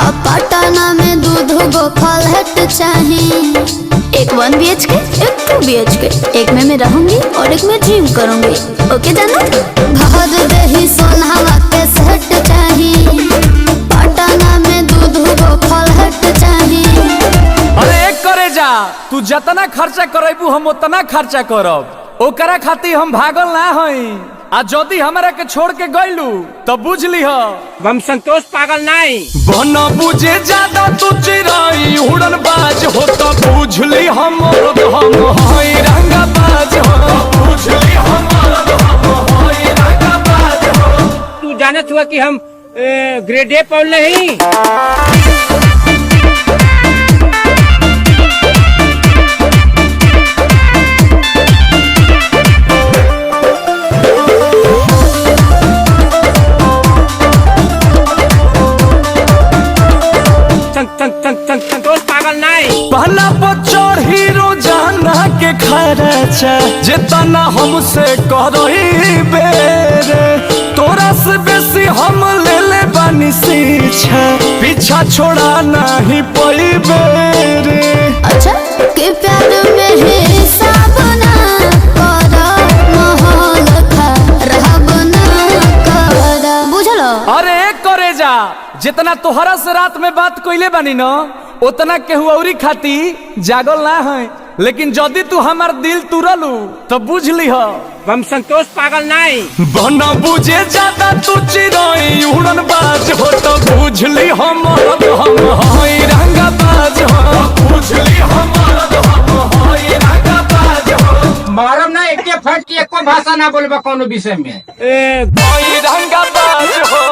अब पटना में दूध गो फ्लैट चाहिए, एक 1 BHK एक 2 BHK, एक में मैं रहूंगी और एक में जिम करूंगी। ओके जाना, भर दही सोना के सेट चाहिए, पटना में दूध गो फ्लैट चाहिए। अरे एक करे जा, तू जितना खर्चा करेबू हम उतना खर्चा करब, ओकरा खातिर हम भागल ना हई। आ जदि हमरा के छोड़ के गइलू तो बुझ लीह हम संतोष पागल नहीं। बन बुझे ज्यादा तू चिराई उड़न बाज हो तो बुझ ली हम हई रंगा बाज हो, बुझ ली हम हई रंगा बाज हो। तू जानत हुआ कि हम ग्रेड ए पढ़ नहीं। संतोष पागल नहीं। पहला बच्चोर हीरो जाना के खर्चा जितना हमसे करही बेरे, तोरा से बेसी हम ले ले बानी शिक्षा, पीछा छोड़ा नहीं पई बेरे। अच्छा के प्यार में हिसाब ना करा, माहौल खराब ना करा, बुझलो। अरे एक करे जा, जितना तोहरा से रात में बात कइले बानी न उतना केहू औरी खाती जागल ना है, लेकिन जदि तू हमार दिल तुरलू तो बुझ लीह हम संतोष पागल नहीं। बन बुझे ज्यादा तू चिराई उड़न बाज हो तो बुझ ली हम हई रंगा बाज हो, बुझ ली हम हई रंगा बाज हो। मारम ना एक फट की एको भाषा ना बोलबा कोनो विषय में। हई रंगा बाज हो।